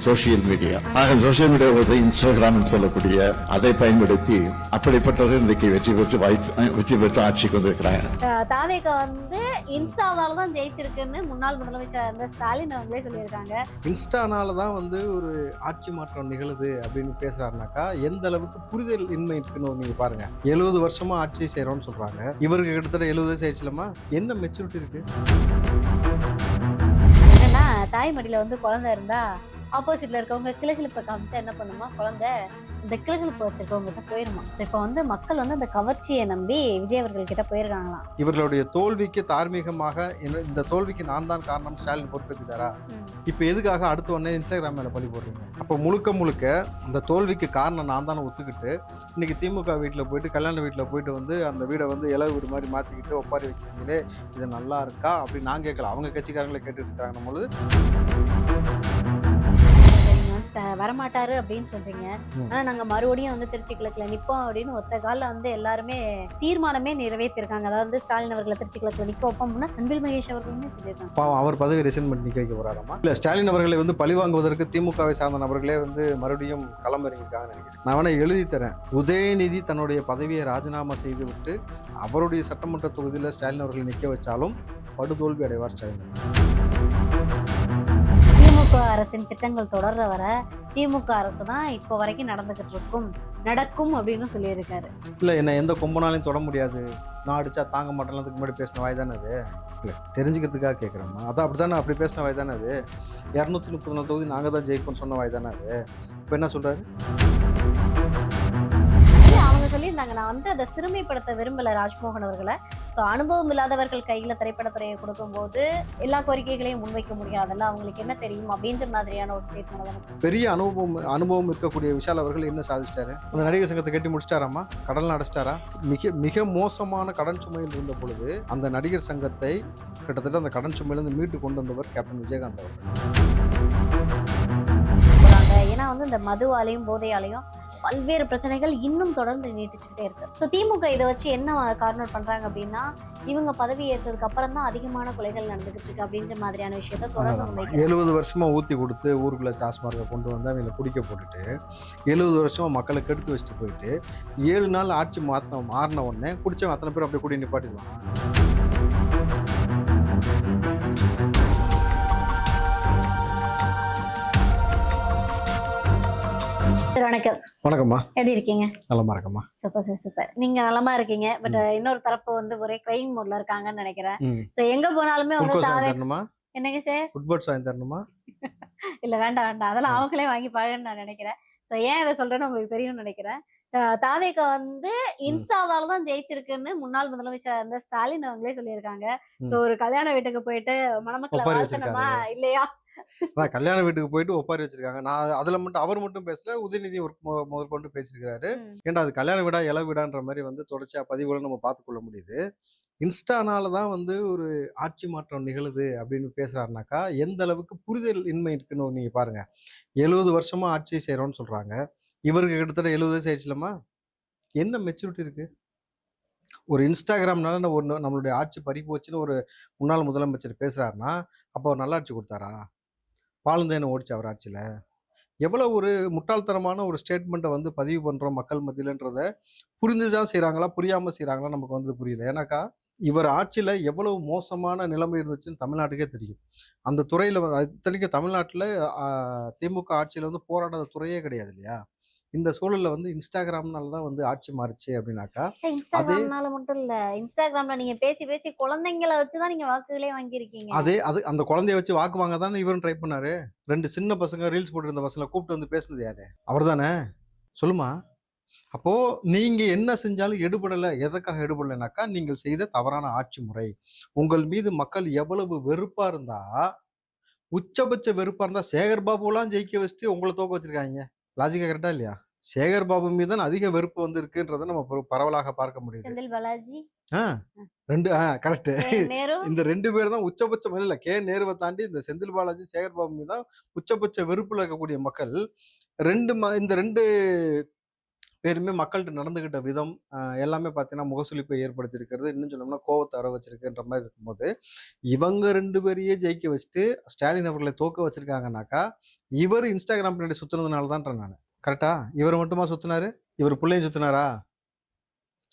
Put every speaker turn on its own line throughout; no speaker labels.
Social media. ஆக social media Instagram சொல்லக்கூடிய அதை பயன்படுத்தி அப்படிப்பட்டவர்கள் இன்றைக்கு வெற்றி பெற்று ஆட்சிக்கு வந்திருக்கிறாங்க.
தாவேகா வந்து இன்ஸ்டாவால தான் ஜெயிச்சிருக்குன்னு முன்னாள் முதலமைச்சர் இருந்த ஸ்டாலின் அவங்களே சொல்லியிருக்காங்க.
இன்ஸ்டானால தான் வந்து ஒரு ஆட்சி மாற்றம் நிகழுது அப்படின்னு பேசுறாருனாக்கா எந்த அளவுக்கு புரிதல் இன்மை இருக்குன்னு நீங்க பாருங்க. 70 வருஷமா ஆட்சி செய்யறோம்னு சொல்றாங்க. இவருக்கு கிட்டத்தட்ட 70 வயசு ஆயிடுச்சுலமா, என்ன மெச்சூரிட்டி இருக்கு?
என்னன்னா தாய்மடியில வந்து குழந்தை இருந்தா ஆப்போசிட்ல இருக்கவங்க கிளுகிழப்பை காமிச்சா என்ன பண்ணுமா, குழந்தை இந்த கிளுகிழப்பு வச்சிருக்கவங்க கிட்ட போயிருமா. இப்ப வந்து மக்கள் வந்து அந்த கவர்ச்சியை நம்பி விஜய் அவர்கள் கிட்ட போயிருக்காங்களாம்.
இவர்களுடைய தோல்விக்கு தார்மீகமாக இந்த தோல்விக்கு நான் தான் காரணம் ஸ்டாலின் பொறுப்பேற்றுட்டாரா? இப்ப எதுக்காக அடுத்த உடனே இன்ஸ்டாகிராம் மேல பழி போடுறீங்க? அப்ப முழுக்க இந்த தோல்விக்கு காரணம் நான் தானே ஒத்துக்கிட்டு இன்னைக்கு திமுக வீட்டுல போயிட்டு கல்யாண வீட்டுல போயிட்டு வந்து அந்த வீடை வந்து இலவு வீடு மாதிரி மாத்திக்கிட்டு ஒப்பாரி வைக்கிறீங்களே, இது நல்லா இருக்கா அப்படின்னு நான் கேட்கல, அவங்க கட்சிக்காரங்களே கேட்டுட்டு இருக்காங்க பொழுது
வரமாட்டாரு அப்படின்னு சொல்றீங்க. ஆனா நாங்க மறுபடியும் வந்து திருச்சி கிழக்குல நிப்போம் அப்படின்னு ஒத்த கால வந்து எல்லாருமே தீர்மானமே நிறைவேற்றிருக்காங்க. அதாவது ஸ்டாலின் அவர்களை திருச்சி கிழக்குல நிக்க வைப்போம்னா அன்பில் மகேஷ் அவர்களுமே சொல்லியிருக்காங்க.
பாவம், அவர் பதவி ரிசைன் பண்ணி நிக்க வைக்க போறாராமா? இல்ல ஸ்டாலின் அவர்களை வந்து பழி வாங்குவதற்கு திமுகவை சார்ந்த நபர்களே வந்து மறுபடியும் களமிறங்கிருக்காங்க நினைக்கிறேன். நான் வேணா எழுதி தரேன். உதயநிதி தன்னுடைய பதவியை ராஜினாமா செய்து விட்டு அவருடைய சட்டமன்ற தொகுதியில ஸ்டாலின் அவர்களை நிக்க வச்சாலும் படுதோல்வி அடைவார் ஸ்டாலின்.
திமுக அரசின் திட்டங்கள் தொடர்ற வர திமுக அரசு தான் இப்போ வரைக்கும் நடக்கும் அப்படின்னு சொல்லியிருக்காரு.
இல்ல என்ன எந்த கொம்பனாலையும் தொட முடியாது, நான் அடிச்சா தாங்க மாட்டேன் முன்னாடி பேசின வாய் தானே அது. இல்ல தெரிஞ்சுக்கிறதுக்காக கேட்குறோம்மா, அதான் அப்படித்தானே, அப்படி பேசின வாய் தானே அது. 234 தொகுதி நாங்க தான் ஜெயிப்போம்னு சொன்ன வாய் தானே அது. இப்போ என்ன சொல்றாரு?
அவங்க சொல்லியிருந்தாங்க, நான் வந்து அதை சிறுமைப்படுத்த விரும்பல ராஜ்மோகன் அவர்களை. ஸோ அனுபவம் இல்லாதவர்கள் கையில திரைப்படத்துறையை கொடுக்கும்போது எல்லா கோரிக்கைகளையும் முன்வைக்க முடியாதல்ல, அவங்களுக்கு என்ன தெரியும் அப்படின்ற மாதிரியான ஒரு ஸ்டேட்மெண்ட்.
பெரிய அனுபவம் இருக்கக்கூடிய விஷால் அவர்கள் என்ன சாதிச்சிட்டாரு? அந்த நடிகர் சங்கத்தை கட்டி முடிச்சிட்டாராமா? கடல் அடைச்சிட்டாரா? மிக மோசமான கடன் சுமையில் இருந்த பொழுது அந்த நடிகர் சங்கத்தை கிட்டத்தட்ட அந்த கடன் சுமையிலிருந்து மீட்டு கொண்டு வந்தவர் கேப்டன் விஜயகாந்த் அவர்கள்.
ஏன்னா வந்து இந்த மதுவாலையும் போதையாலையும் பல்வேறு பிரச்சனைகள் இன்னும் தொடர்ந்து நீட்டிச்சுக்கிட்டே இருக்கு. ஸோ திமுக இதை வச்சு என்ன கார்னர் பண்றாங்க அப்படின்னா, இவங்க பதவி ஏற்றதுக்கு அப்புறம் தான் அதிகமான கொலைகள் நடந்துகிட்டு இருக்கு அப்படின்ற மாதிரியான விஷயத்த தொடர்ந்து
70 வருஷமா ஊத்தி கொடுத்து ஊருக்குள்ள டாஸ்மார்க்கை கொண்டு வந்து அவங்களை குடிக்க போட்டுட்டு 70 வருஷமா மக்களை கெடுத்து வச்சுட்டு போயிட்டு 7 நாள் ஆட்சி மாறின உடனே குடிச்சவன் அத்தனை பேர் அப்படியே கூடி நிப்பாட்டிடுவாங்க.
வணக்கம்.
வணக்கம்மா,
எப்படி இருக்கீங்க?
நலமா இருக்கம்மா.
சூப்பர். நீங்க நலமா இருக்கீங்க. பட் இன்னொரு தரப்பு வந்து ஒரே கிரைம் மோட்ல இருக்காங்கன்னு நினைக்கிறேன். சோ எங்க போனாலுமே வந்து என்னங்க சார்
ஃபுட்பால்ஸ் வாங்கி தரணுமா?
இல்ல வேண்டாம், அதெல்லாம் அவங்களே வாங்கி பாருன்னு நான் நினைக்கிறேன். சோ ஏன் இதை சொல்றேன்னு உங்களுக்கு தெரியும்னு நினைக்கிறேன். தாவேகா வந்து இன்ஸ்டாவால தான் ஜெயிச்சிருக்குன்னு முன்னாள் முதலமைச்சர் இருந்த ஸ்டாலின் அவங்களே சொல்லியிருக்காங்க. சோ ஒரு கல்யாண வீட்டுக்கு போயிட்டு மணமக்களை வாழ்த்தணுமா இல்லையா,
கல்யாண வீட்டுக்கு போயிட்டு ஒப்பாரி வச்சிருக்காங்க. நான் அதுல மட்டும் அவர் மட்டும் பேசல, உதயநிதி முதல் கொண்டு பேசியிருக்காரு. ஏன்டா அது கல்யாண வீடா இல வீடான்ற மாதிரி வந்து தொடர்ச்சியா பதிவுகளை நம்ம பார்த்துக்கொள்ள முடியுது. இன்ஸ்டானால தான் வந்து ஒரு ஆட்சி மாற்றம் நிகழுது அப்படின்னு பேசுறாருனாக்கா எந்த அளவுக்கு புரிதல் இன்மை இருக்குன்னு நீங்க பாருங்க. 70 வருஷமா ஆட்சி செய்யறோம்னு சொல்றாங்க. இவருக்கு கிட்டத்தட்ட 70 வயசு ஆயிடுச்சுலமா, என்ன மெச்சூரிட்டி இருக்கு? ஒரு இன்ஸ்டாகிராம்னால நம்மளுடைய ஆட்சி பறி போச்சுன்னு ஒரு முன்னாள் முதலமைச்சர் பேசுறாருன்னா அப்போ அவர் நல்லா ஆட்சி கொடுத்தாரா? பாலுந்தேனை ஓடிச்சு அவர் ஆட்சியில. எவ்வளவு ஒரு முட்டாள்தனமான ஒரு ஸ்டேட்மெண்ட்டை வந்து பதிவு பண்றோம் மக்கள் மத்தியிலன்றத புரிஞ்சுதான் செய்யறாங்களா புரியாம செய்யறாங்களா நமக்கு வந்து புரியல. ஏன்னாக்கா இவர் ஆட்சியில எவ்வளவு மோசமான நிலைமை இருந்துச்சுன்னு தமிழ்நாட்டுக்கே தெரியும். அந்த துறையில இத்தனைக்கும் தமிழ்நாட்டுல திமுக ஆட்சியில வந்து போராடாத துறையே கிடையாது இல்லையா? இந்த சூழல்ல வந்து இன்ஸ்டாகிராம்னால தான் வந்து ஆட்சி மாறுச்சு அப்படின்னாக்கா,
இன்ஸ்டாகிராம்னால மட்டும் இல்ல, இன்ஸ்டாகிராம்ல நீங்க பேசி குழந்தைங்களை வச்சுதான் நீங்க வாக்குகளே வாங்கியிருக்கீங்க.
அது அந்த குழந்தைய வச்சு வாக்கு வாங்க தானே இவரும் ட்ரை பண்ணாரு. 2 சின்ன பசங்க ரீல்ஸ் போட்டு இருந்த பசங்களை கூப்பிட்டு வந்து பேசுனது யாரு? அவர் தானே? சொல்லுமா. அப்போ நீங்க என்ன செஞ்சாலும் எடுபடலை. எதற்காக எடுபடலைனாக்கா நீங்கள் செய்த தவறான ஆட்சி முறை. உங்கள் மீது மக்கள் எவ்வளவு வெறுப்பா இருந்தா, உச்சபட்ச வெறுப்பா இருந்தா சேகர் பாபுலாம் ஜெயிக்க வச்சுட்டு உங்களை தோக்க வச்சிருக்காங்க. லாஜிக்கா கரெக்டா இல்லையா? சேகர் பாபு மீது தான் அதிக வெறுப்பு வந்து இருக்குன்றதை நம்ம பரவலாக பார்க்க முடியுது.
செந்தில் பாலாஜி
கரெக்ட். இந்த 2 பேர் தான் உச்சபட்சம். இல்ல கே நேருவை தாண்டி இந்த செந்தில் பாலாஜி சேகர் பாபு மீது தான் உச்சபட்ச வெறுப்புல இருக்கக்கூடிய மக்கள். இந்த 2 பேருமே மக்கள்கிட்ட நடந்துகிட்ட விதம் எல்லாமே பார்த்தீங்கன்னா முகசுளிப்பை ஏற்படுத்தியிருக்கிறது. இன்னும் சொன்னோம்னா கோவத்தை வர வச்சிருக்குன்ற மாதிரி இருக்கும்போது, இவங்க 2 பேரையே ஜெயிக்க வச்சுட்டு ஸ்டாலின் அவர்களை தோக்க வச்சிருக்காங்கனாக்கா, இவர் இன்ஸ்டாகிராம் பின்னாடி சுத்துனதுனால தான்றேன் நானு. கரெக்ட்டா? இவர் மட்டுமா சுத்துனாரு? இவர் புள்ளையும் சுத்துனாரா?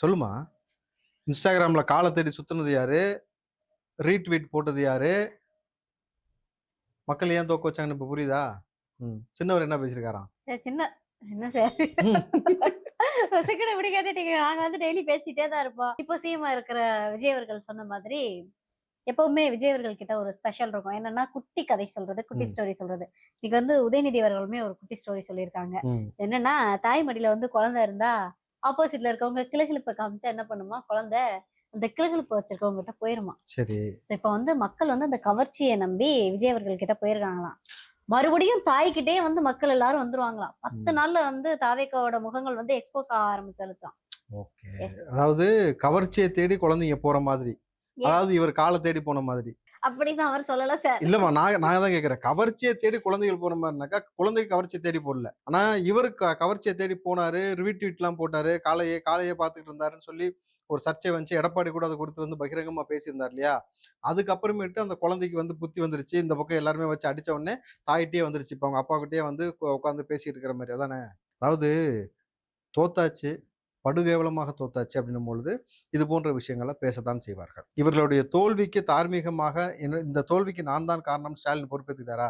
சொல்லுமா? இன்ஸ்டாகிராம்ல கால தேடி சுத்துனது யாரு? ரீட்வீட் போட்டது யாரு? மக்கள் ஏன் தோக்க வச்சாங்கன்னு இப்ப புரியுதா? சின்னவர் என்ன பேசியிருக்காராம்?
சின்ன சின்ன சார் இப்படி கேட்டுட்டீங்க. நாங்க வந்து டெய்லி பேசிட்டே தான் இருப்போம். இப்போ சிஎம் இருக்கிற விஜய் அவர்கள் சொன்ன மாதிரி எப்பவுமே விஜய் அவர்கள் கிட்ட ஒரு ஸ்பெஷல் இருக்கும். என்னன்னா குட்டி கதை சொல்றது, குட்டி ஸ்டோரி சொல்றது. இன்னைக்கு வந்து உதயநிதி அவர்களுமே ஒரு குட்டி ஸ்டோரி சொல்லியிருக்காங்க. என்னன்னா தாய் மடியில வந்து குழந்தை இருந்தா ஆப்போசிட்ல இருக்கவங்க கிளுகிளுப்பை காமிச்சா என்ன பண்ணுமா, குழந்தை அந்த கிளுகிளுப்பு வச்சிருக்கவங்க கிட்ட போயிருமா.
சரி.
இப்ப வந்து மக்கள் வந்து அந்த கவர்ச்சியை நம்பி விஜய் அவர்கள் கிட்ட போயிருக்காங்களாம். மறுபடியும் தாய்கிட்டே வந்து மக்கள் எல்லாரும் வந்துருவாங்களாம். 10 நாள்ல வந்து தாவேக்காவோட முகங்கள் வந்து எக்ஸ்போஸ் ஆக ஆரம்பிச்சிருச்சாம்.
ஓகே. அதாவது கவர்ச்சியை தேடி குழந்தைங்க போற மாதிரி. அதாவது இவர் காலை தேடி போன மாதிரி.
அப்படின்னு அவர் சொல்லல சார்.
இல்லம்மா, நான் தான் கேக்குறேன். கவர்ச்சியை தேடி குழந்தைகள் போன மாதிரினாக்கா, குழந்தைக்கு கவர்ச்சியை தேடி போடல. ஆனா இவரு கவர்ச்சியை தேடி போனாரு, ரிட்வீட் எல்லாம் போட்டாரு, காலையே பார்த்துட்டு இருந்தாருன்னு சொல்லி ஒரு சர்ச்சை வந்துச்சு. எடப்பாடி கூட அதை குறித்து வந்து பகிரங்கமா பேசியிருந்தார் இல்லையா? அதுக்கப்புறமேட்டு அந்த குழந்தைக்கு வந்து புத்தி வந்துருச்சு. இந்த பக்கம் எல்லாருமே வச்சு அடிச்ச உடனே தாயிட்டே வந்துருச்சு. இப்ப அவங்க அப்பா கிட்டயே வந்து உட்காந்து பேசிட்டு இருக்கிற மாதிரி அதானே? அதாவது தோத்தாச்சு, படுகேவலமாக தோத்தாச்சு அப்படின்னும் பொழுது இது போன்ற விஷயங்களை பேசத்தான் செய்வார்கள். இவர்களுடைய தோல்விக்கு தார்மீகமாக இந்த தோல்விக்கு நான் தான் காரணம் ஸ்டாலின் பொறுப்பேற்றுக்கிறாரா?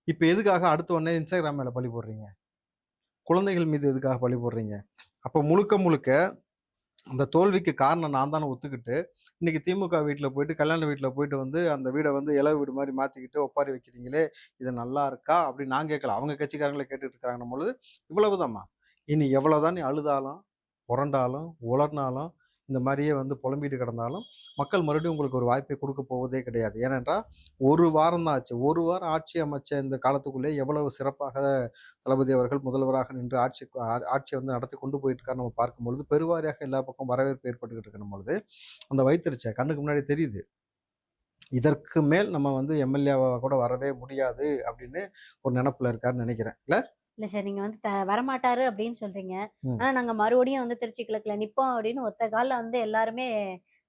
இப்ப எதுக்காக அடுத்த உடனே இன்ஸ்டாகிராம் மேல பழி போடுறீங்க? குழந்தைகள் மீது எதுக்காக பழி போடுறீங்க? அப்ப முழுக்க அந்த தோல்விக்கு காரணம் நான் தானே ஒத்துக்கிட்டு இன்னைக்கு திமுக வீட்டுல போயிட்டு கல்யாண வீட்டுல போயிட்டு வந்து அந்த வீடை வந்து இலவு வீடு மாதிரி மாத்திக்கிட்டு ஒப்பாரி வைக்கிறீங்களே, இது நல்லா இருக்கா அப்படின்னு நான் கேட்கல. அவங்க கட்சிக்காரங்களே கேட்டுட்டு இருக்காங்கன்னும் பொழுது இவ்வளவுதாம்மா. இனி எவ்வளவுதான் நீ அழுதாலும் புரண்டாலும் உலர்னாலும் இந்த மாதிரியே வந்து புலம்பிட்டு கிடந்தாலும் மக்கள் மறுபடியும் உங்களுக்கு ஒரு வாய்ப்பை கொடுக்க போவதே கிடையாது. ஏனென்றால் ஒரு வாரம் தான் ஆச்சு. ஒரு வாரம் ஆட்சி அமைச்ச இந்த காலத்துக்குள்ளே எவ்வளவு சிறப்பாக தளபதி அவர்கள் முதல்வராக நின்று ஆட்சியை வந்து நடத்தி கொண்டு போயிட்டு இருக்காரு நம்ம பார்க்கும்பொழுது பெருவாரியாக எல்லா பக்கம் வரவேற்பு ஏற்பட்டுக்கிட்டு இருக்கணும் பொழுது அந்த வைத்திருச்ச கண்ணுக்கு முன்னாடி தெரியுது. இதற்கு மேல் நம்ம வந்து எம்எல்ஏவா கூட வரவே முடியாது அப்படின்னு ஒரு நினைப்புல இருக்காருன்னு நினைக்கிறேன்.
இல்ல சார், நீங்க வந்து வரமாட்டாரு அப்படின்னு சொல்றீங்க. ஆனா நாங்க மறுபடியும் வந்து திருச்சி கிழக்குல நிப்போம் அப்படின்னு ஒத்த கால்ல வந்து எல்லாருமே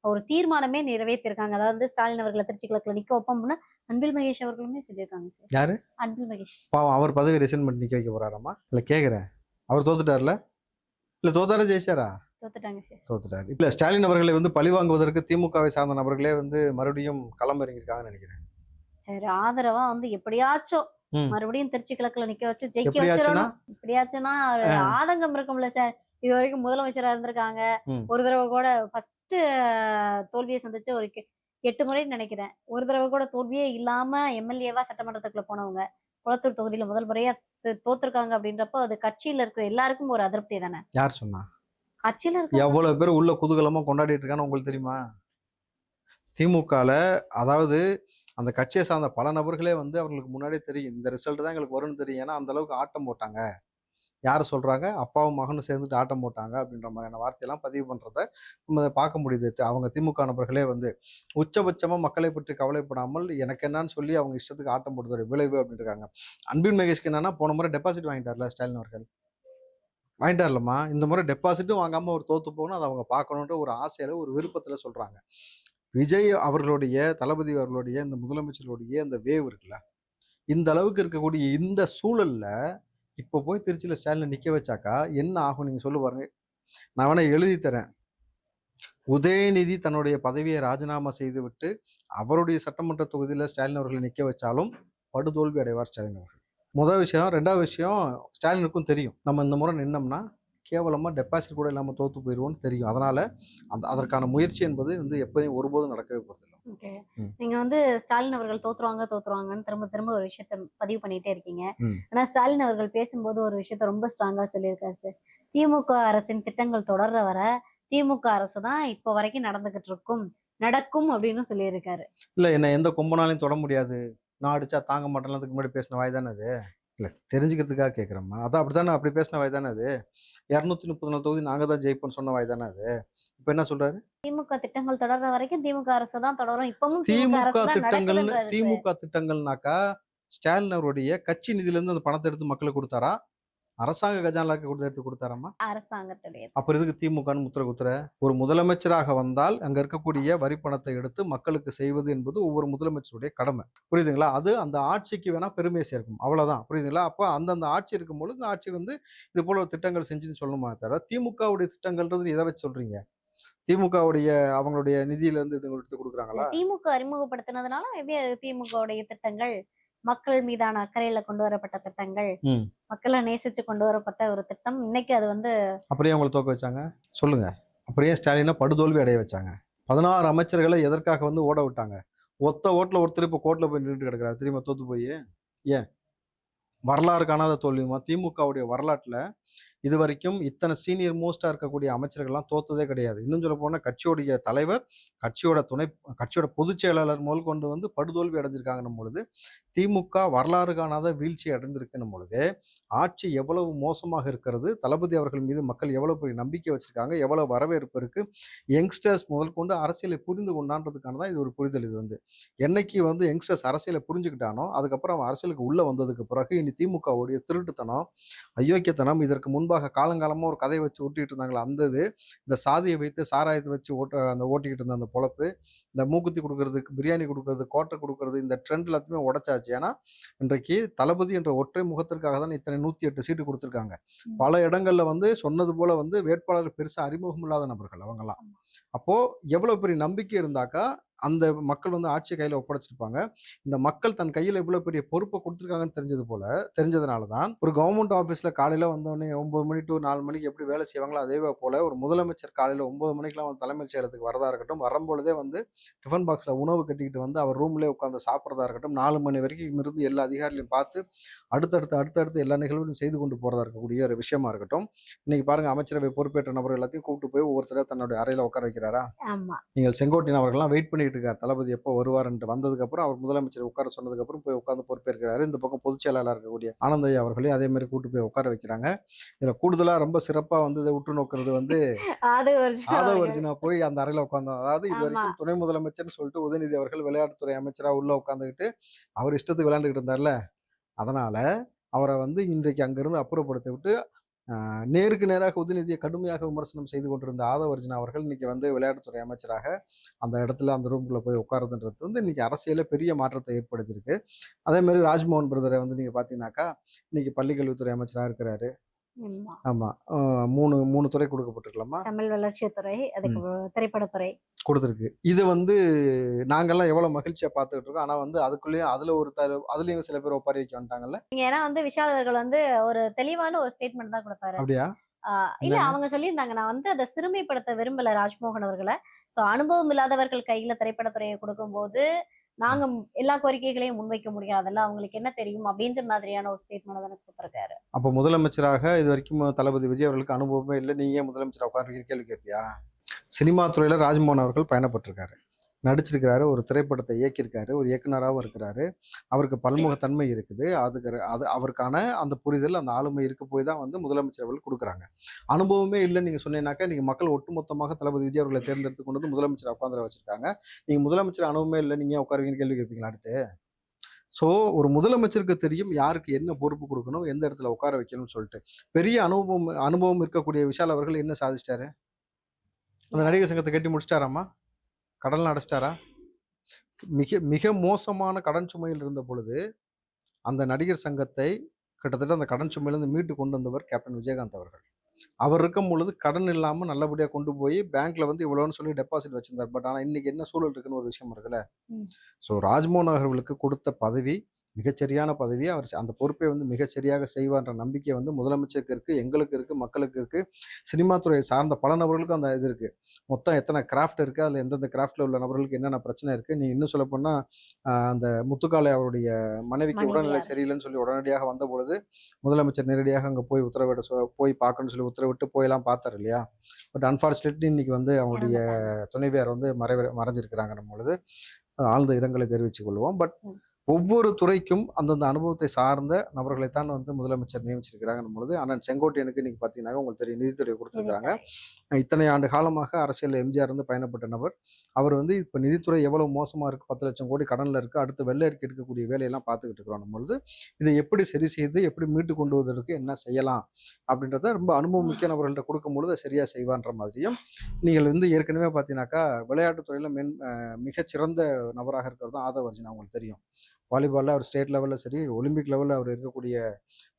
ஒரு தீர்மானமே நிறைவேற்றிருக்காங்க. அதாவது வந்து ஸ்டாலின் அவர்களை திருச்சி கிழக்குல நிக்க வைப்போம்னா அன்பில் மகேஷ் அவர்களுமே சொல்லியிருக்காங்க சார்.
யாரு?
அன்பில் மகேஷ்.
பாவம், அவர் பதவி ரிசைன் பண்ணி நிக்க வைக்க போறாராமா? இல்ல கேக்குறேன், அவர் தோத்துட்டார்ல? இல்ல தோத்தாரா ஜெயிச்சாரா?
தோத்துட்டாங்க சார்.
தோத்துட்டாரு. இல்ல ஸ்டாலின் அவர்களை வந்து பழி வாங்குவதற்கு திமுகவை சார்ந்த நபர்களே வந்து மறுபடியும் களம் இறங்கியிருக்காங்கன்னு நினைக்கிறேன்.
சரி, ஆதரவா வந்து எப்படியாச்சும் மறுபடியும் திருச்சி கிழக்குல நிக்க வச்சு ஜெயிக்க வச்சிடணும். இப்படியாச்சுன்னா ஆதங்கம் இருக்கும்ல சார். இது வரைக்கும் முதலமைச்சரா இருந்திருக்காங்க. ஒரு தடவை கூட ஃபர்ஸ்ட் தோல்வியை சந்திச்சு ஒரு 8 முறைன்னு நினைக்கிறேன். ஒரு தடவை கூட தோல்வியே இல்லாம எம்எல்ஏவா சட்டமன்றத்துக்குள்ள போனவங்க குளத்தூர் தொகுதியில முதல் முறையா தோத்துருக்காங்க அப்படின்றப்போ அது கட்சியில இருக்கிற எல்லாருக்கும் ஒரு அதிருப்தி தானே.
யார் சொன்னா?
கட்சியில இருக்க
எவ்வளவு பேர் உள்ள குதூகலமா கொண்டாடிட்டு இருக்கான்னு உங்களுக்கு தெரியுமா? திமுகல அதாவது அந்த கட்சியை சார்ந்த பல நபர்களே வந்து அவங்களுக்கு முன்னாடியே தெரியும் இந்த ரிசல்ட் தான் எங்களுக்கு வரும்னு தெரியும். ஏன்னா அந்த அளவுக்கு ஆட்டம் போட்டாங்க. யார் சொல்றாங்க? அப்பாவும் மகனும் சேர்ந்துட்டு ஆட்டம் போட்டாங்க அப்படின்ற மாதிரியான வார்த்தையெல்லாம் பதிவு பண்றத நம்ம பார்க்க முடியுது. அவங்க திமுக நபர்களே வந்து உச்சபட்சமா மக்களை பற்றி கவலைப்படாமல் எனக்கு என்னன்னு சொல்லி அவங்க இஷ்டத்துக்கு ஆட்டம் போடுறது விளைவு அப்படின்னு இருக்காங்க. அன்பில் மகேஷ்க்கு என்னன்னா போன முறை டெபாசிட் வாங்கிட்டார்ல ஸ்டாலின் அவர்கள், வாங்கிட்டார்லம்மா. இந்த முறை டெபாசிட்டும் வாங்காம ஒரு தோத்து போகணும், அதை அவங்க பார்க்கணுன்ற ஒரு ஆசையில ஒரு விருப்பத்துல சொல்றாங்க. விஜய் அவர்களுடைய தளபதி அவர்களுடைய இந்த முதலமைச்சர்களுடைய இந்த வேவ் இருக்குல்ல, இந்த அளவுக்கு இருக்கக்கூடிய இந்த சூழல்ல இப்ப போய் திருச்சியில ஸ்டாலின் நிக்க வச்சாக்கா என்ன ஆகும் நீங்க சொல்லு பாருங்க. நான் வேணா எழுதி தரேன். உதயநிதி தன்னுடைய பதவியை ராஜினாமா செய்து விட்டு அவருடைய சட்டமன்ற தொகுதியில ஸ்டாலின் அவர்களை நிக்க வச்சாலும் படுதோல்வி அடைவார் ஸ்டாலின் அவர்கள். முதல் விஷயம். ரெண்டாவது விஷயம், ஸ்டாலினுக்கும் தெரியும் நம்ம இந்த முறை நின்னோம்னா கேவலமா டெபாசிட் கூட இல்லாம தோத்து போயிருவோம்னு தெரியும். அதனால அதற்கான முயற்சி என்பது வந்து எப்போதையும் ஒருபோதும் நடக்கவே போறதில்லை.
ஓகே, நீங்க வந்து ஸ்டாலின் அவர்கள் தோத்துருவாங்கன்னு திரும்ப ஒரு விஷயத்த பதிவு பண்ணிட்டே இருக்கீங்க. ஆனா ஸ்டாலின் அவர்கள் பேசும்போது ஒரு விஷயத்த ரொம்ப ஸ்ட்ராங்கா சொல்லியிருக்காரு சார். திமுக அரசின் திட்டங்கள் தொடர்ற வர திமுக அரசு தான் இப்ப வரைக்கும் நடக்கும் அப்படின்னு சொல்லியிருக்காரு.
இல்ல, என்ன எந்த கொம்பனாலையும் தொட முடியாது, நான் அடிச்சா தாங்க மாட்டேன், அதுக்கு முன்னாடி பேசின வாய் தானே அது. இல்ல தெரிஞ்சுக்கிறதுக்காக கேட்குறேம்மா. அதான் அப்படித்தானே, அப்படி பேசின வாய் தானே அது. 234 தொகுதி நாங்க தான் ஜெயிப்போம்னு சொன்ன வாய் தானே அது. இப்ப என்ன சொல்றாரு?
திமுக திட்டங்கள் தொடர்ற வரைக்கும் திமுக அரசு தான் தொடரும். இப்பவும்
திமுக திட்டங்கள்னாக்கா ஸ்டாலின் அவருடைய கட்சி நிதியில இருந்து அந்த பணத்தை எடுத்து மக்களுக்கு கொடுத்தாரா? அரசாங்க கஜானாக்கு எடுத்து கொடுத்தாராமா?
அரசாங்கத்துடைய.
அப்புறம் இதுக்கு திமுகன்னு முத்திர குத்துற? ஒரு முதலமைச்சராக வந்தால் அங்க இருக்கக்கூடிய வரி பணத்தை எடுத்து மக்களுக்கு செய்வது என்பது ஒவ்வொரு முதலமைச்சருடைய கடமை. புரியுதுங்களா? அது அந்த ஆட்சிக்கு வேணா பெருமை சேர்க்கும். அவ்வளவுதான். புரியுதுங்களா? அப்போ அந்தந்த ஆட்சி இருக்கும்பொழுது இந்த ஆட்சி வந்து இது போல திட்டங்கள் செஞ்சுன்னு சொல்லணுமா தவிர, திமுகவுடைய திட்டங்கள்ன்றது எதை வச்சு சொல்றீங்க? திமுகவுடைய அவங்களுடைய நிதியில இருந்து இது எடுத்து கொடுக்குறாங்களா?
திமுக அறிமுகப்படுத்தினதுனால மேபி அது திமுகவுடைய திட்டங்கள், மக்கள் மீதான அக்கறையில கொண்டு வரப்பட்ட திட்டங்கள்,
ம்.
மக்களை நேசிச்சு கொண்டு வரப்பட்ட ஒரு திட்டம். இன்னைக்கு அது வந்து
அப்புறம் ஏன் உங்களை தோக்க வச்சாங்க? சொல்லுங்க. அப்புறம் ஏன் ஸ்டாலினை படுதோல்வி அடைய வச்சாங்க? 16 அமைச்சர்களை எதற்காக வந்து ஓட விட்டாங்க? ஒத்த ஓட்டுல ஒருத்தர் இப்ப கோர்ட்ல போய் நின்னுட்டு கிடக்குறாரு தெரியுமா? தோத்து போய். ஏன்? வரலாறு காணாத தோல்வியுமா? திமுகவுடைய வரலாற்றுல இதுவரைக்கும் இத்தனை சீனியர் மோஸ்டா இருக்கக்கூடிய அமைச்சர்கள்லாம் தோத்ததே கிடையாது. இன்னும் சொல்ல போனா கட்சியோடைய தலைவர், கட்சியோட பொதுச் செயலாளர் முதல் கொண்டு வந்து படுதோல்வி அடைஞ்சிருக்காங்கன்னும் பொழுது, திமுக வரலாறு காணாத வீழ்ச்சி அடைந்திருக்குன்னும் பொழுது, ஆட்சி எவ்வளவு மோசமாக இருக்கிறது, தளபதி அவர்கள் மீது மக்கள் எவ்வளவு பெரிய நம்பிக்கை வச்சிருக்காங்க, எவ்வளவு வரவேற்பு இருக்கு, யங்ஸ்டர்ஸ் முதல் கொண்டு அரசியலை புரிந்து கொண்டான்றதுக்கான தான் இது ஒரு புரிதல். இது வந்து என்னைக்கு வந்து யங்ஸ்டர்ஸ் அரசியலை புரிஞ்சுக்கிட்டானோ, அதுக்கப்புறம் அவன் அரசியலுக்கு உள்ள வந்ததுக்கு பிறகு இனி திமுகவுடைய திருட்டுத்தனம், அயோக்கியத்தனம், இதற்கு முன்பாக காலங்காலமா ஒரு கதையை வச்சு ஓட்டிட்டு இருந்தாங்களே அந்த இது, இந்த சாதியை வைத்து சாராயத்தை வச்சு ஓட்டிக்கிட்டு இருந்த அந்த பொழப்பு, இந்த மூக்குத்தி கொடுக்கறதுக்கு பிரியாணி கொடுக்கறது, கோட்டை கொடுக்கறது, இந்த ட்ரெண்ட் எல்லாத்தையுமே உடைச்சாச்சு. ஏன்னா இன்றைக்கு தளபதி என்ற ஒற்றை முகத்திற்காக தான் இத்தனை 108 சீட்டு கொடுத்துருக்காங்க. பல இடங்கள்ல வந்து சொன்னது போல வந்து வேட்பாளர் பெருசா அறிமுகம் இல்லாத நபர்கள் அவங்கெல்லாம். அப்போ எவ்வளவு பெரிய நம்பிக்கை இருந்தாக்கா அந்த மக்கள் வந்து ஆட்சியை கையில ஒப்படைச்சிருப்பாங்க. இந்த மக்கள் தன் கையில இவ்வளவு பெரிய பொறுப்பை கொடுத்துருக்காங்கன்னு தெரிஞ்சதுனால தான் ஒரு கவர்மெண்ட் ஆஃபீஸ்ல காலையில வந்தோடனே 9 மணி டு 4 மணிக்கு எப்படி வேலை செய்வாங்களோ அதே போல ஒரு முதலமைச்சர் காலையில 9 மணிக்கெல்லாம் வந்து தலைமைச் செயலகத்துக்கு வரதா இருக்கட்டும், வரும்பொழுதே வந்து டிஃபன் பாக்ஸ்ல உணவு கட்டிக்கிட்டு வந்து அவர் ரூம்லேயே உட்காந்து சாப்பிட்றதா இருக்கட்டும், 4 மணி வரைக்கும் இருந்து எல்லா அதிகாரிகளையும் பார்த்து அடுத்தடுத்து எல்லா நிகழ்வுகளும் செய்து கொண்டு போறதா இருக்கக்கூடிய ஒரு விஷயமா இருக்கட்டும். இன்னைக்கு பாருங்க, அமைச்சரவை பொறுப்பேற்ற நபர்கள் எல்லாத்தையும் கூப்பிட்டு போய் ஒவ்வொருத்தர தன்னுடைய அறையில உட்கார வைக்கிறாரா?
ஆமா.
நீங்கள் செங்கோட்டையன் அவர்கள்லாம் வெயிட் பண்ணிட்டு இருக்காரு தளபதி எப்போ வருவாருன்ட்டு. வந்ததுக்கு அப்புறம் அவர் முதலமைச்சர் உட்கார சொன்னதுக்கு அப்புறம் போய் உட்கார்ந்து பொறுப்பேற்கிறாரு. இந்த பக்கம் பொதுச் செயலாளர் இருக்கக்கூடிய ஆனந்தையா அவர்களையும் அதே மாதிரி கூட்டு போய் உட்கார வைக்கிறாங்க. இதுல கூடுதலா ரொம்ப சிறப்பா வந்து இதை உற்று நோக்கிறது வந்து ஆதவர்ஜுனா போய் அந்த அறையில உட்கார்ந்தாங்க. அதாவது இது வரைக்கும் துணை முதலமைச்சர்னு சொல்லிட்டு உதயநிதி அவர்கள் விளையாட்டுத்துறை அமைச்சரா உள்ள உட்காந்துக்கிட்டு அவர் இஷ்டத்துக்கு விளையாண்டுக்கிட்டு இருந்தார்ல, அதனால அவரை வந்து இன்றைக்கு அங்கிருந்து அப்புறப்படுத்தி விட்டு நேருக்கு நேராக உதயநிதியை கடுமையாக விமர்சனம் செய்து கொண்டிருந்த ஆதவர்ஜுனா அவர்கள் இன்னைக்கு வந்து விளையாட்டுத்துறை அமைச்சராக அந்த இடத்துல அந்த ரூம்குள்ள போய் உட்காருதுன்றது வந்து இன்னைக்கு அரசியல பெரிய மாற்றத்தை ஏற்படுத்தியிருக்கு. அதே மாதிரி ராஜ்மோகன் பிரதரை வந்து நீங்க பாத்தீங்கன்னாக்கா இன்னைக்கு பள்ளிக்கல்வித்துறை அமைச்சராக இருக்கிறாரு. ஆமா. 3 துறை கொடுக்கப்பட்டிருக்கலாமா?
தமிழ் வளர்ச்சித்துறை, அதுக்கு திரைப்படத்துறை
கொடுத்துருக்கு. இது வந்து நாங்கெல்லாம் எவ்வளவு மகிழ்ச்சியா பார்த்துக்கிட்டு இருக்கோம். ஆனா வந்து அதுக்குள்ளேயும் அதுலயும் சில பேர் ஒப்பாரி வைக்க வந்துட்டாங்கல்ல.
ஏன்னா வந்து விஷால் அவர்கள் வந்து ஒரு தெளிவான ஒரு ஸ்டேட்மெண்ட் தான் கொடுப்பாரு.
அப்படியா?
இல்ல, அவங்க சொல்லியிருந்தாங்க, நான் வந்து அதை சிறுமைப்படுத்த விரும்பல ராஜ்மோகன் அவர்களை. சோ அனுபவம் இல்லாதவர்கள் கையில திரைப்படத்துறையை கொடுக்கும்போது நாங்க எல்லா கோரிக்கைகளையும் முன்வைக்க முடியாதுல்ல, அவங்களுக்கு என்ன தெரியும் அப்படின்ற மாதிரியான ஒரு ஸ்டேட்மெண்ட் தான் கொடுத்திருக்காரு.
அப்ப முதலமைச்சராக இது வரைக்கும் தளபதி விஜய் அவர்களுக்கு அனுபவமே இல்லை, நீங்க ஏன் முதலமைச்சர் உட்கார்ந்து கேள்வி கேட்பியா? சினிமா துறையில ராஜ்மோகன் அவர்கள் பயணப்பட்டிருக்காரு, நடிச்சிருக்கிறாரு, ஒரு திரைப்படத்தை இயக்கியிருக்காரு, ஒரு இயக்குனராகவும் இருக்கிறாரு. அவருக்கு பன்முகத்தன்மை இருக்குது. அது அவருக்கான அந்த புரிதல், அந்த ஆளுமை இருக்க போய் தான் வந்து முதலமைச்சர் அவர்கள் கொடுக்குறாங்க. அனுபவமே இல்லைன்னு நீங்க சொன்னீங்கன்னாக்கா நீங்க மக்கள் ஒட்டுமொத்தமாக தளபதி விஜய் அவர்களை தேர்ந்தெடுத்து கொண்டு வந்து முதலமைச்சர் உட்காந்துட வச்சிருக்காங்க. நீங்க முதலமைச்சர் அனுபவமே இல்லை, நீங்க உட்காருவீங்கன்னு கேள்வி கேட்பீங்களா அடுத்து? ஸோ ஒரு முதலமைச்சருக்கு தெரியும் யாருக்கு என்ன பொறுப்பு கொடுக்கணும், எந்த இடத்துல உட்கார வைக்கணும்னு சொல்லிட்டு. பெரிய அனுபவம் இருக்கக்கூடிய விஷால் அவர்கள் என்ன சாதிச்சிட்டாரு? அந்த நடிகர் சங்கத்தை கட்டி முடிச்சிட்டாராமா? கடன்லாம் அடைச்சிட்டாரா? மிக மிக மோசமான கடன் சுமையில் இருந்த பொழுது அந்த நடிகர் சங்கத்தை கிட்டத்தட்ட அந்த கடன் சுமையிலிருந்து மீட்டு கொண்டு வந்தவர் கேப்டன் விஜயகாந்த் அவர்கள். அவர் இருக்கும் பொழுது கடன் இல்லாம நல்லபடியா கொண்டு போய் பேங்க்ல வந்து இவ்வளவுன்னு சொல்லி டெபாசிட் வச்சிருந்தார். பட் ஆனா இன்னைக்கு என்ன சூழல் இருக்குன்னு ஒரு விஷயம் இருக்குல்ல. ஸோ ராஜ்மோகன் அவர்களுக்கு கொடுத்த பதவி மிகச்சரியான பதவி. அவர் அந்த பொறுப்பை வந்து மிகச்சரியாக செய்வார்ன்ற நம்பிக்கை வந்து முதலமைச்சருக்கு இருக்கு, எங்களுக்கு இருக்கு, மக்களுக்கு இருக்கு. சினிமா துறையை சார்ந்த பல நபர்களுக்கும் அந்த இது இருக்கு. மொத்தம் எத்தனை கிராஃப்ட் இருக்கு, அதுல எந்தெந்த கிராஃப்ட்ல உள்ள நபர்களுக்கு என்னென்ன பிரச்சனை இருக்கு. நீ இன்னும் சொல்ல போனா அந்த முத்துக்காலை அவருடைய மனைவிக்கு உடல்நிலை சரியில்லைன்னு சொல்லி உடனடியாக வந்த பொழுது முதலமைச்சர் நேரடியாக அங்க போய் போய் பார்க்கணும்னு சொல்லி உத்தரவிட்டு போயெல்லாம் பார்த்தாரு இல்லையா. பட் அன்பார்ச்சுனேட்லி இன்னைக்கு வந்து அவங்களுடைய துணைவியார் வந்து மறைஞ்சிருக்கிறாங்கன்னும் பொழுது ஆழ்ந்த இரங்கலை தெரிவித்துக் கொள்வோம். பட் ஒவ்வொரு துறைக்கும் அந்தந்த அனுபவத்தை சார்ந்த நபர்களைத்தான் வந்து முதலமைச்சர் நியமிச்சிருக்கிறாங்கன்னும் பொழுது அண்ணன் செங்கோட்டையனுக்கு இன்னைக்கு பார்த்தீங்கன்னா உங்களுக்கு தெரியும் நிதித்துறை கொடுத்துருக்காங்க. இத்தனை ஆண்டு காலமாக அரசியல் எம்ஜிஆர் வந்து பயணப்பட்ட நபர். அவர் வந்து இப்போ நிதித்துறை எவ்வளவு மோசமா இருக்கு, 10 லட்சம் கோடி கடன்ல இருக்கு, அடுத்து வெள்ளை அறிக்கை எடுக்கக்கூடிய வேலையெல்லாம் பார்த்துக்கிட்டு இருக்கிறோம் பொழுது இதை எப்படி சரி செய்து எப்படி மீட்டு கொண்டு வருவதற்கு என்ன செய்யலாம் அப்படின்றத ரொம்ப அனுபவம் மிக்க நபர்கள்ட்ட கொடுக்கும் பொழுது அதை சரியா செய்வான்ற மாதிரியும், நீங்கள் வந்து ஏற்கனவே பார்த்தீங்கன்னாக்கா விளையாட்டுத்துறையில மிகச்சிறந்த நபராக இருக்கிறது தான் ஆதவ அர்ஜுனா உங்களுக்கு தெரியும். வாலிபாலில் அவர் ஸ்டேட் லெவலில் சரி, ஒலிம்பிக் லெவலில் அவர் இருக்கக்கூடிய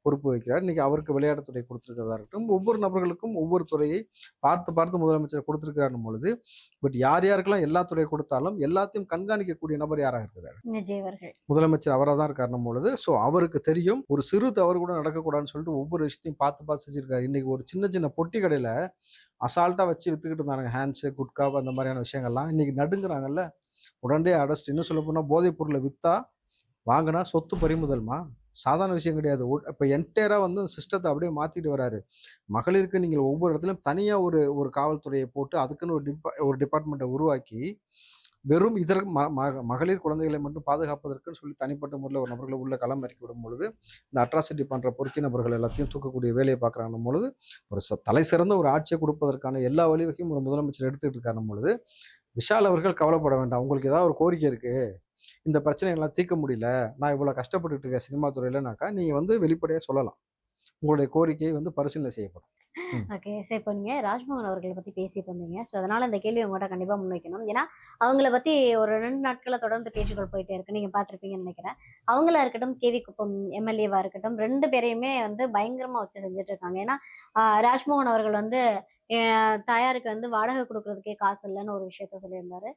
பொறுப்பு வைக்கிறார். இன்னைக்கு அவருக்கு விளையாட்டுத்துறை கொடுத்துருக்கிறதா இருக்கட்டும், ஒவ்வொரு நபர்களுக்கும் ஒவ்வொரு துறையை பார்த்து பார்த்து முதலமைச்சர் கொடுத்துருக்கிறார் பொழுது, பட் யார் யாருக்கெல்லாம் எல்லா துறையை கொடுத்தாலும் எல்லாத்தையும் கண்காணிக்கக்கூடிய நபர் யாராக இருக்கிறார்?
விஜய் அவர்கள்.
முதலமைச்சர் அவராக தான் இருக்காருன்னும் பொழுது, ஸோ அவருக்கு தெரியும் ஒரு சிறு தவறு கூட நடக்கக்கூடாதுன்னு சொல்லிட்டு ஒவ்வொரு விஷயத்தையும் பார்த்து பார்த்து செஞ்சிருக்காரு. இன்னைக்கு ஒரு சின்ன சின்ன பொட்டி கடையில் அசால்ட்டாக வச்சு வித்துக்கிட்டு இருந்தாங்க ஹேண்ட்ஸு, குட்கா அந்த மாதிரியான விஷயங்கள்லாம். இன்னைக்கு நடுங்கிறாங்கல்ல, உடனே அரெஸ்ட். இன்னும் சொல்ல போனால் போதைப் பொருளை விற்றா வாங்கினா சொத்து பறிமுதல்மா, சாதாரண விஷயம் கிடையாது. இப்போ என்டையராக வந்து சிஸ்டத்தை அப்படியே மாற்றிட்டு வராரு. மகளிருக்கு நீங்கள் ஒவ்வொரு இடத்துலையும் தனியாக ஒரு ஒரு காவல்துறையை போட்டு அதுக்குன்னு ஒரு டிபார்ட்மெண்ட்டை உருவாக்கி வெறும் இதற்கு மகளிர் குழந்தைகளை மட்டும் பாதுகாப்பதற்குன்னு சொல்லி தனிப்பட்ட முறையில் ஒரு நபர்களை உள்ள களம் இறக்கி விடும் பொழுது இந்த அட்ராசிட்டி பண்ணுற பொறுக்கி நபர்கள் எல்லாத்தையும் தூக்கக்கூடிய வேலையை பார்க்குறாங்க பொழுது ஒரு தலை சிறந்த ஒரு ஆட்சியை கொடுப்பதற்கான எல்லா வழிவகையும் ஒரு முதலமைச்சர் எடுத்துக்கிட்டு இருக்காரு பொழுது விஷால் அவர்கள் கவலைப்பட வேண்டாம். உங்களுக்கு ஏதாவது ஒரு கோரிக்கை இருக்கு, இந்த பிரச்சனைகள்லாம் தீர்க்க முடியல, நான் இவ்வளோ கஷ்டப்பட்டுட்டு இருக்கேன் சினிமா துறையிலனாக்கா நீங்கள் வந்து வெளிப்படையாக சொல்லலாம். உங்களுடைய கோரிக்கையை வந்து பரிசீலனை செய்யப்படும்.
ஓகே. சரி, இப்போ நீங்க ராஜ்மோகன் அவர்களை பத்தி பேசிட்டு இருந்தீங்க. ஸோ அதனால இந்த கேள்வி உங்கள்கிட்ட கண்டிப்பா முன்வைக்கணும். ஏன்னா அவங்கள பத்தி ஒரு 2 நாட்களா தொடர்ந்து பேச்சுக்கள் போயிட்டே இருக்கு. நீங்க பார்த்திருப்பீங்கன்னு நினைக்கிறேன். அவங்களா இருக்கட்டும், கேவி குப்பம் எம்எல்ஏவா இருக்கட்டும், 2 பேரையுமே வந்து பயங்கரமா வச்சு செஞ்சுட்டு இருக்காங்க. ஏன்னா ராஜ்மோகன் அவர்கள் வந்து தாயாருக்கு வந்து வாடகை கொடுக்கறதுக்கே காசு இல்லைன்னு ஒரு விஷயத்த சொல்லியிருந்தாரு.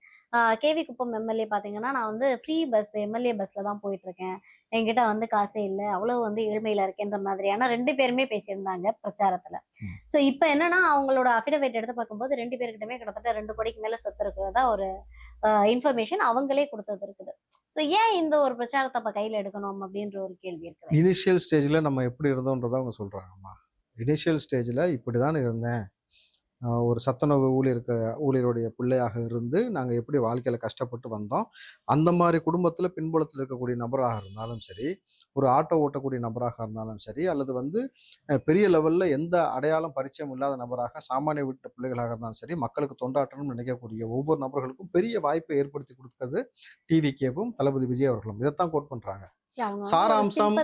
கேவி குப்பம் எம்எல்ஏ பாத்தீங்கன்னா, நான் வந்து ஃப்ரீ பஸ் எம்எல்ஏ பஸ்ல தான் போயிட்டு இருக்கேன், என்கிட்ட வந்து காசே இல்லை, அவ்வளவு வந்து ஏழ்மையில இருக்கேன்ற மாதிரியான 2 பேருமே பேசியிருந்தாங்க பிரச்சாரத்துல. சோ இப்ப என்னன்னா அவங்களோட அபிடவிட் எடுத்து பார்க்கும்போது 2 பேருக்கிட்டமே கிட்டத்தட்ட 2 கோடிக்கு மேல சொத்து இருக்கிறதா ஒரு இன்ஃபர்மேஷன் அவங்களே கொடுத்தது இருக்குது. சோ ஏன் இந்த ஒரு பிரச்சாரத்தை அப்ப கையில எடுக்கணும் அப்படின்ற ஒரு கேள்வி இருக்குது.
இனிஷியல் ஸ்டேஜில் நம்ம எப்படி இருந்தோன்றதை அவங்க சொல்கிறாங்கம்மா. இனிஷியல் ஸ்டேஜில் இப்படி தான் இருந்தேன், ஒரு சத்துணவு ஊழியருடைய பிள்ளையாக இருந்து நாங்கள் எப்படி வாழ்க்கையில் கஷ்டப்பட்டு வந்தோம், அந்த மாதிரி குடும்பத்தில் பின்புலத்தில் இருக்கக்கூடிய நபராக இருந்தாலும் சரி, ஒரு ஆட்டோ ஓட்டக்கூடிய நபராக இருந்தாலும் சரி, அல்லது வந்து பெரிய லெவலில் எந்த அடையாளம் பரிச்சயம் இல்லாத நபராக சாமானிய வீட்டு பிள்ளைகளாக இருந்தாலும் சரி, மக்களுக்கு தொண்டாற்றணும்னு நினைக்கக்கூடிய ஒவ்வொரு நபர்களுக்கும் பெரிய வாய்ப்பை ஏற்படுத்தி கொடுத்தது டிவிகேவும் தளபதி விஜய் அவர்களும். இதைத்தான் கோட் பண்ணுறாங்க. சாராம்சம்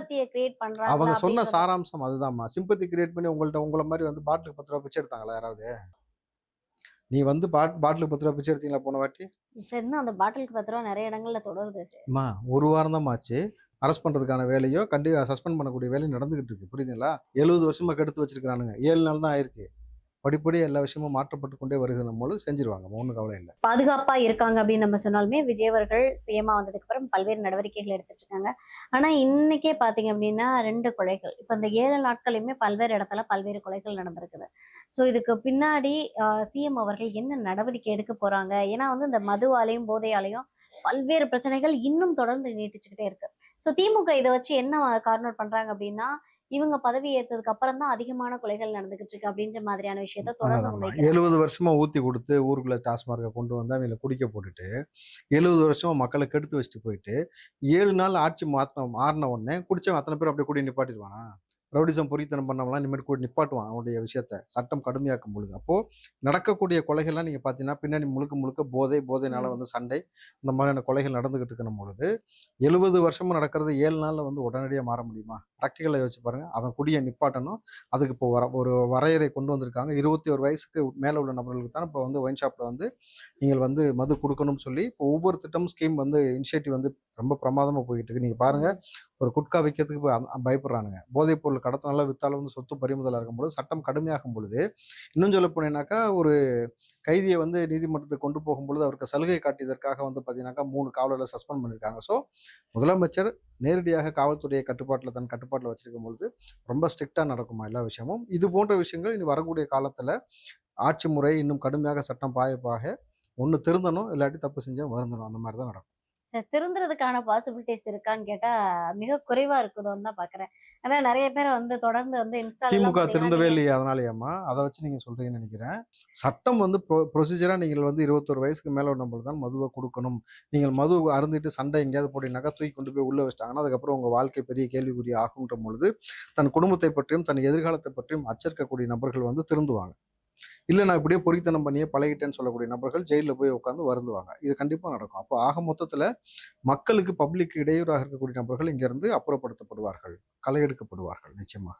அவங்க சொன்ன சாராம்சம் அதுதான்மா. சிம்பத்தி கிரியேட் பண்ணி உங்களை மாதிரி வந்து பாட்டிலுக்கு 10 ரூபா பிச்சை எடுத்தாங்களா யாராவது? நீ வந்து பாட்டிலுக்கு 10 ரூபா பிச்சை எடுத்தீங்களா போன வாட்டி?
சரி, அந்த பாட்டிலுக்கு 10 ரூபா நிறைய இடங்கள்ல தொடருது.
ஒரு வாரம் தான் ஆச்சு. அரெஸ்ட் பண்றதுக்கான வேலையோ கண்டிப்பா சஸ்பெண்ட் பண்ணக்கூடிய வேலையும் நடந்துகிட்டு இருக்கு. புரியுதுங்களா? 70 வருஷமா கெடுத்து வச்சிருக்கானுங்க. 7 நாள் தான் ஆயிருக்கு. படிப்படியாக எல்லா விஷயமும் மாற்றப்பட்டு கொண்டே வருகிற போது செஞ்சிருவாங்க. ஒன்றும் கவலை இல்லை.
பாதுகாப்பா இருக்காங்க அப்படின்னு நம்ம சொன்னாலுமே விஜய் அவர்கள் சிஎம்மா வந்ததுக்கு அப்புறம் பல்வேறு நடவடிக்கைகள் எடுத்துட்டு இருக்காங்க. ஆனா இன்னைக்கே பாத்தீங்க அப்படின்னா 2 கொலைகள் இப்ப இந்த 7 நாட்களையுமே பல்வேறு இடத்துல பல்வேறு கொலைகள் நடந்திருக்குது. ஸோ இதுக்கு பின்னாடி சிஎம் அவர்கள் என்ன நடவடிக்கை எடுக்க போறாங்க? ஏன்னா வந்து இந்த மதுவாலையும் போதையாலையும் பல்வேறு பிரச்சனைகள் இன்னும் தொடர்ந்து நீட்டிச்சுக்கிட்டே இருக்கு. ஸோ திமுக இதை வச்சு என்ன கார்னர் பண்றாங்க அப்படின்னா, இவங்க பதவி ஏற்றதுக்கு அப்புறம் தான் அதிகமான கொலைகள் நடந்துகிட்டு இருக்கு அப்படின்ற மாதிரியான விஷயத்த தொடர்ந்து
70 வருஷமா ஊத்தி கொடுத்து ஊருக்குள்ள டாஸ்மார்க்கை கொண்டு வந்து அவங்களை குடிக்க போட்டுட்டு 70 வருஷமா மக்களை கெடுத்து வச்சுட்டு போயிட்டு 7 நாள் ஆட்சி மாறின உடனே குடிச்சவன் அத்தனை பேர் அப்படியே கூடி நிப்பாட்டிடுவானா? ரவுடிசம் பொறித்தனம் பண்ணவங்களாம் இனிமேல் கூட நிப்பாட்டுவான் அவனுடைய விஷயத்த சட்டம் கடுமையாக்கும் பொழுது. அப்போ நடக்கக்கூடிய கொலைகள்லாம் நீங்க பாத்தீங்கன்னா பின்னாடி முழுக்க முழுக்க போதைனால வந்து சண்டை இந்த மாதிரியான கொலைகள் நடந்துகிட்டு இருக்கணும் பொழுது 70 வருஷமா நடக்கிறது 7 நாள்ல வந்து உடனடியாக மாற முடியுமா? ப்ராக்டிக்கலா யோசிச்சு பாருங்க. அவன் குடியை நிப்பாட்டணும். அதுக்கு இப்போ ஒரு வரையறை கொண்டு வந்திருக்காங்க. 21 வயசுக்கு மேல உள்ள நபர்களுக்கு தான் இப்போ வந்து ஒயின் ஷாப்ல வந்து நீங்கள் வந்து மது கொடுக்கணும்னு சொல்லி இப்போ ஒவ்வொரு திட்டமும் ஸ்கீம் வந்து இனிஷியேட்டிவ் வந்து ரொம்ப பிரமாதமா போயிட்டு இருக்கு. நீங்க பாருங்க, ஒரு குட்கா விற்கிறதுக்கு பயப்படுறானுங்க. போதைப் பொருள் கடத்தினால வித்தாலும் வந்து சொத்து பறிமுதலாக இருக்கும்போது சட்டம் கடுமையாகும் பொழுது இன்னும் சொல்ல போனீங்கன்னாக்கா ஒரு கைதியை வந்து நீதிமன்றத்துக்கு கொண்டு போகும்பொழுது அவருக்கு சலுகை காட்டியதற்காக வந்து பார்த்தீங்கன்னாக்கா 3 காவலர்களை சஸ்பெண்ட் பண்ணியிருக்காங்க. ஸோ முதலமைச்சர் நேரடியாக காவல்துறையை தன் கட்டுப்பாட்டில் வச்சிருக்கும் பொழுது ரொம்ப ஸ்ட்ரிக்டாக நடக்குமா எல்லா விஷயமும். இது போன்ற விஷயங்கள் இனி வரக்கூடிய காலத்தில் ஆட்சி முறை இன்னும் கடுமையாக சட்டம் பாய ஒன்று திருந்தணும், இல்லாட்டி தப்பு செஞ்சால் வருந்தணும். அந்த மாதிரி தான் நடக்கும்.
திருந்துறதுக்கான பாசிபிலிட்டிஸ் இருக்கான்னு கேட்டா மிக குறைவா இருக்குதோன்னு தான் பாக்குறேன். ஆனா நிறைய பேர் வந்து தொடர்ந்து வந்து இன்ஸ்டால எல்லாம்
திமுக
பாத்தீங்கன்னா
திருந்தவே
நீங்க
இல்லையே அதனாலயாம்மா? அதை வச்சு நீங்க சொல்றீங்கன்னு நினைக்கிறேன். சட்டம் வந்து ப்ரொசீஜரா நீங்கள் வந்து 21 வயசுக்கு மேல உள்ளவங்களுக்கு தான் மதுவை கொடுக்கணும். நீங்கள் மது அருந்திட்டு சண்டை எங்கேயாவது போட்டீங்கன்னாக்கா தூக்கி கொண்டு போய் உள்ள வச்சிட்டாங்கன்னா அதுக்கப்புறம் உங்க வாழ்க்கை பெரிய கேள்விக்குறி ஆகுன்ற பொழுது தன் குடும்பத்தை பற்றியும் தன் எதிர்காலத்தை பற்றியும் அச்சரிக்கக்கூடிய நபர்கள் வந்து திருந்துவாங்க. இல்ல நான் இப்படியே பொறித்தனம் பண்ணியே பழகிட்டேன்னு சொல்லக்கூடிய நபர்கள் ஜெயில்ல போய் உட்கார்ந்து வருந்துவாங்க. இது கண்டிப்பா நடக்கும். அப்போ ஆக மொத்தத்துல மக்களுக்கு பப்ளிக் இடையூறாக இருக்கக்கூடிய நபர்கள் இங்க இருந்து அப்புறப்படுத்தப்படுவார்கள், களை எடுக்கப்படுவார்கள் நிச்சயமாக.